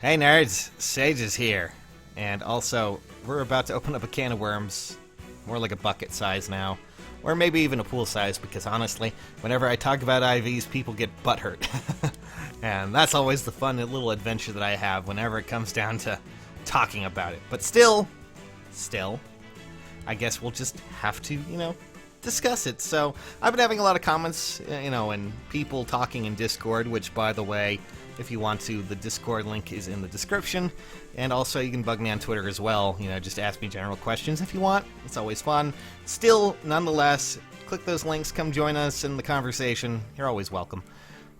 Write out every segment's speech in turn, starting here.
Hey nerds, Sage is here. And also, we're about to open up a can of worms. More like a bucket size now. Or maybe even a pool size, because honestly, whenever I talk about IVs, people get butthurt. And that's always the fun little adventure that I have whenever it comes down to talking about it. But still, I guess we'll just have to, discuss it. So, I've been having a lot of comments, and people talking in Discord, which, by the way, if you want to, the Discord link is in the description. And also, you can bug me on Twitter as well. Just ask me general questions if you want. It's always fun. Still, nonetheless, click those links. Come join us in the conversation. You're always welcome.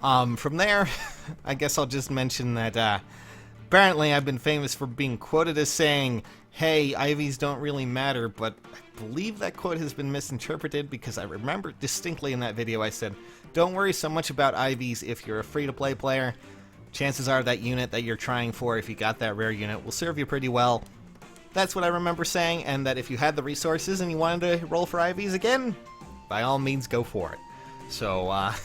From there, I guess I'll just mention that apparently I've been famous for being quoted as saying, hey, IVs don't really matter, but I believe that quote has been misinterpreted because I remember distinctly in that video I said, don't worry so much about IVs if you're a free-to-play player. Chances are that unit that you're trying for, if you got that rare unit, will serve you pretty well. That's what I remember saying, and that if you had the resources and you wanted to roll for IVs again, by all means go for it. So, I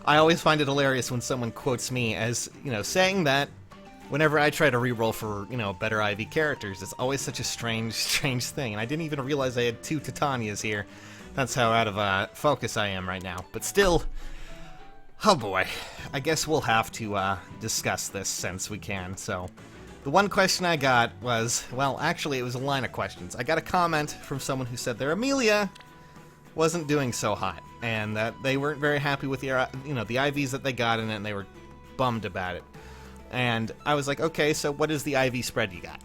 always find it hilarious when someone quotes me as, saying that whenever I try to reroll for, better IV characters. It's always such a strange thing, and I didn't even realize I had two Titanias here. That's how out of focus I am right now. But still, oh boy, I guess we'll have to discuss this since we can. So, the one question I got was, well, actually it was a line of questions. I got a comment from someone who said their Amelia wasn't doing so hot, and that they weren't very happy with the IVs that they got in it, and they were bummed about it. And I was like, okay, so what is the IV spread you got?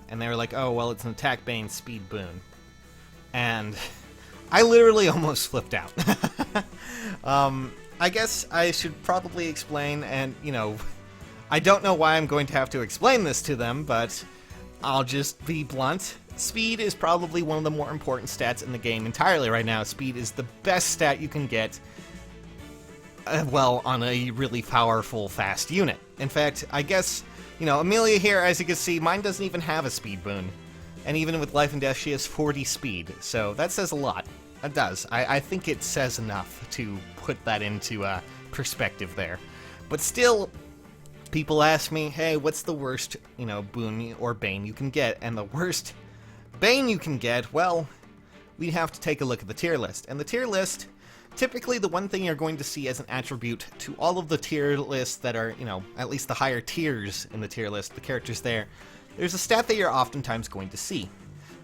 And they were like, oh, well, it's an attack bane speed boon. And I literally almost flipped out. I guess I should probably explain, and, I don't know why I'm going to have to explain this to them, but I'll just be blunt. Speed is probably one of the more important stats in the game entirely right now. Speed is the best stat you can get, on a really powerful, fast unit. In fact, I guess, Amelia here, as you can see, mine doesn't even have a speed boon. And even with Life and Death, she has 40 speed, so that says a lot. It does. I think it says enough to put that into perspective there. But still, people ask me, hey, what's the worst, boon or bane you can get? And the worst bane you can get, well, we have to take a look at the tier list. And the tier list, typically the one thing you're going to see as an attribute to all of the tier lists that are, at least the higher tiers in the tier list, the characters there's a stat that you're oftentimes going to see.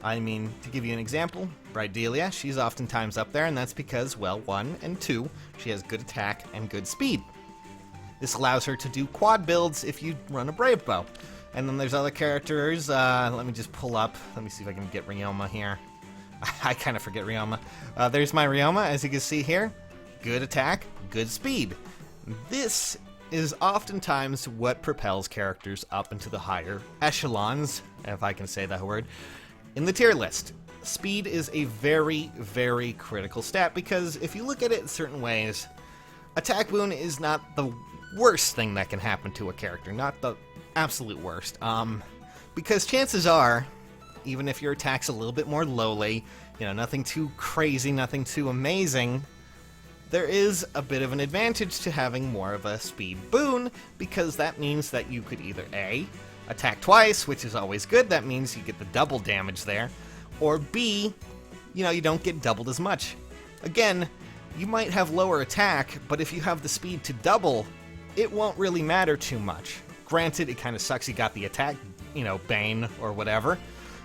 I mean, to give you an example, Brydelia, she's oftentimes up there, and that's because, well, 1 and 2, she has good attack and good speed. This allows her to do quad builds if you run a Brave Bow. And then there's other characters, let me just pull up, let me see if I can get Ryoma here. I kind of forget Ryoma. There's my Ryoma, as you can see here. Good attack, good speed. This is oftentimes what propels characters up into the higher echelons, if I can say that word, in the tier list. Speed is a very, very critical stat, because if you look at it in certain ways, attack boon is not the worst thing that can happen to a character, not the absolute worst. Because chances are, even if your attack's a little bit more lowly, nothing too crazy, nothing too amazing, there is a bit of an advantage to having more of a speed boon, because that means that you could either A, attack twice, which is always good, that means you get the double damage there, or B, you don't get doubled as much. Again, you might have lower attack, but if you have the speed to double, it won't really matter too much. Granted, it kind of sucks you got the attack, bane or whatever,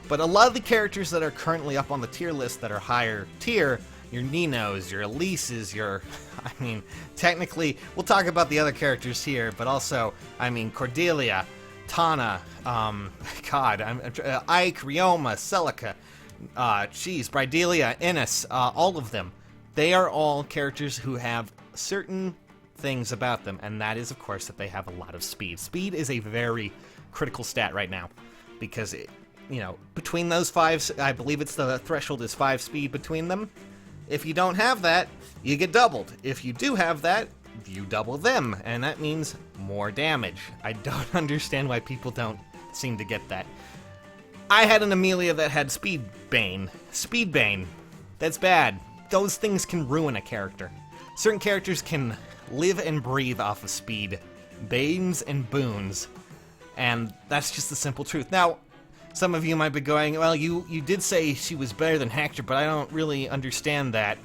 but a lot of the characters that are currently up on the tier list that are higher tier, your Ninos, your Elises, technically, we'll talk about the other characters here, but also, Cordelia, Tana, Ike, Ryoma, Celica, Brydelia, Innes, all of them. They are all characters who have certain things about them, and that is, of course, that they have a lot of speed. Speed is a very critical stat right now, because, between those 5, I believe the threshold is 5 speed between them. If you don't have that, you get doubled. If you do have that, you double them, and that means more damage. I don't understand why people don't seem to get that. I had an Amelia that had Speed Bane. Speed Bane. That's bad. Those things can ruin a character. Certain characters can live and breathe off of speed. Banes and boons. And that's just the simple truth. Now, some of you might be going, well, you did say she was better than Hector, but I don't really understand that.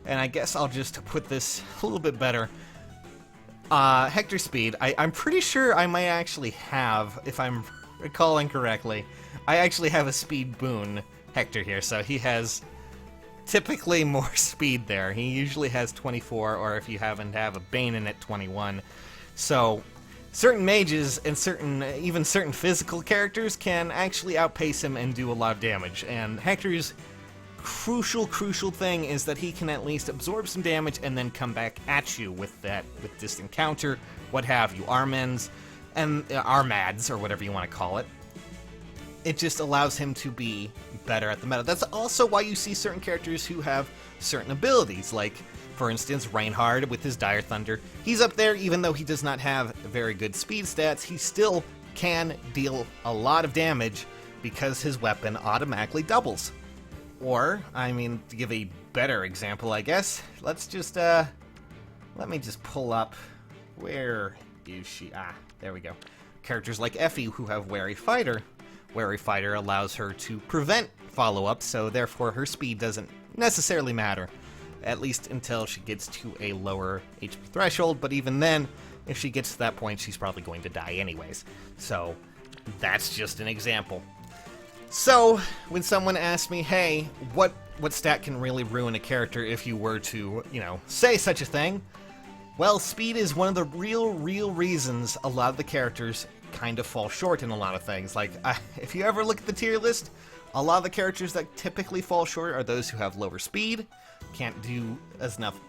And I guess I'll just put this a little bit better. Hector's speed, I'm pretty sure I might actually have, if I'm recalling correctly, I actually have a speed boon Hector here, so he has typically more speed there. He usually has 24, or if you happen to have a Bane in it, 21. So certain mages and even certain physical characters can actually outpace him and do a lot of damage. And Hector's crucial thing is that he can at least absorb some damage and then come back at you with distant counter, what have you, Armads, and Armads, or whatever you want to call it. It just allows him to be better at the meta. That's also why you see certain characters who have certain abilities, like, for instance, Reinhardt with his Dire Thunder. He's up there, even though he does not have very good speed stats, he still can deal a lot of damage because his weapon automatically doubles. Or, I mean, to give a better example, I guess, let's just, let me just pull up, where is she? Ah, there we go. Characters like Effie who have Wary Fighter. Wary Fighter allows her to prevent follow-up, so therefore her speed doesn't necessarily matter, at least until she gets to a lower HP threshold, but even then, if she gets to that point, she's probably going to die anyways. So, that's just an example. So, when someone asks me, hey, what stat can really ruin a character if you were to, say such a thing? Well, speed is one of the real reasons a lot of the characters kind of fall short in a lot of things. Like, if you ever look at the tier list, a lot of the characters that typically fall short are those who have lower speed, can't do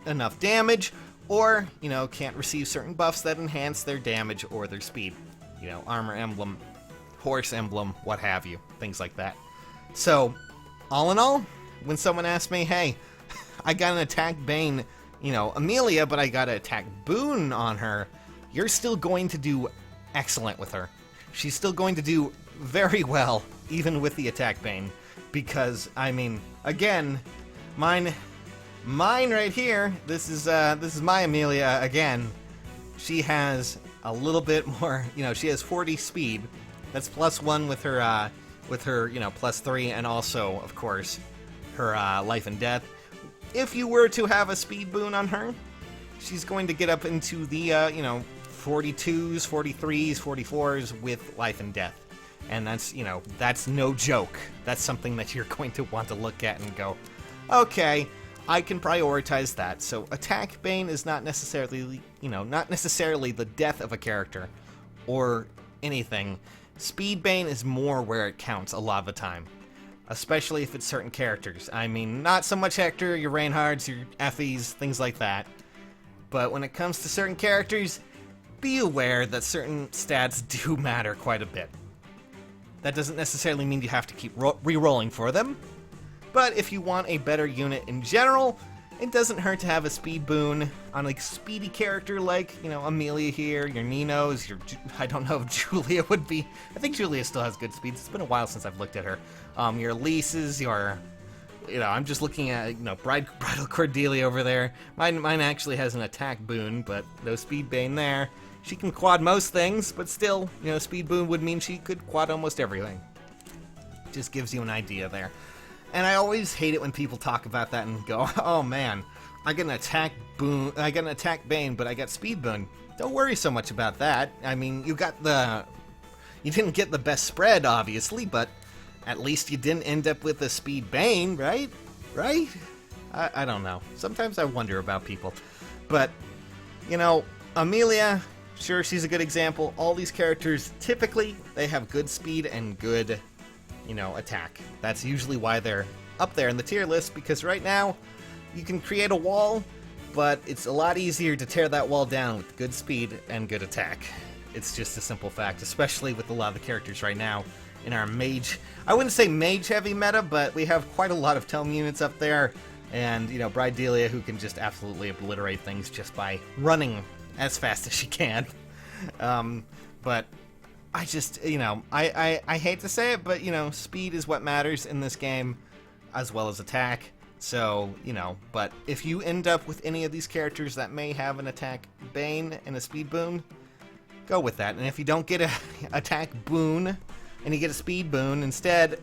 enough damage, or, can't receive certain buffs that enhance their damage or their speed. Armor emblem, horse emblem, what have you, things like that. So, all in all, when someone asks me, hey, I got an attack Bane, Amelia, but I got an attack boon on her, you're still going to do excellent with her. She's still going to do very well, even with the attack Bane, because, I mean, again, mine right here, this is my Amelia again. She has a little bit more, she has 40 speed. That's +1 with her, +3, and also, of course, her life and death. If you were to have a speed boon on her, she's going to get up into the, 42s, 43s, 44s with life and death. And that's, that's no joke. That's something that you're going to want to look at and go, okay, I can prioritize that. So attack Bane is not necessarily, not necessarily the death of a character or anything. Speed Bane is more where it counts a lot of the time, especially if it's certain characters. I mean, not so much Hector, your Reinhardts, your Effies, things like that. But when it comes to certain characters, be aware that certain stats do matter quite a bit. That doesn't necessarily mean you have to keep re-rolling for them, but if you want a better unit in general, it doesn't hurt to have a speed boon on a speedy character like, Amelia here, your Ninos, I don't know if Julia would be, I think Julia still has good speed, it's been a while since I've looked at her. Your Lisa's, your, I'm just looking at, Bridal Cordelia over there. Mine actually has an attack boon, but no speed bane there. She can quad most things, but still, speed boon would mean she could quad almost everything. Just gives you an idea there. And I always hate it when people talk about that and go, oh man, I got an attack bane, but I got speed boon. Don't worry so much about that. I mean, you didn't get the best spread, obviously, but at least you didn't end up with a speed bane, right? Right? I don't know. Sometimes I wonder about people. But, Amelia, sure, she's a good example. All these characters, typically, they have good speed and good, attack. That's usually why they're up there in the tier list, because right now, you can create a wall, but it's a lot easier to tear that wall down with good speed and good attack. It's just a simple fact, especially with a lot of the characters right now in our mage, I wouldn't say mage-heavy meta, but we have quite a lot of Tome units up there, and, Bridelia, who can just absolutely obliterate things just by running as fast as she can. But I just, I hate to say it, but, speed is what matters in this game, as well as attack. So, but if you end up with any of these characters that may have an attack bane and a speed boon, go with that. And if you don't get a attack boon and you get a speed boon instead,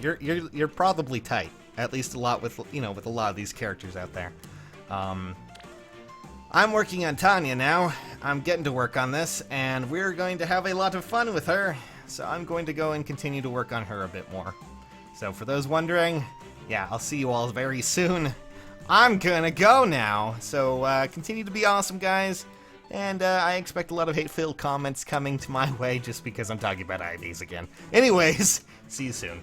you're probably tight. At least a lot with, you know, with a lot of these characters out there. I'm working on Tanya now. I'm getting to work on this, and we're going to have a lot of fun with her. So I'm going to go and continue to work on her a bit more. So for those wondering, yeah, I'll see you all very soon. I'm gonna go now. So continue to be awesome, guys. And I expect a lot of hate-filled comments coming to my way just because I'm talking about IVs again. Anyways, see you soon.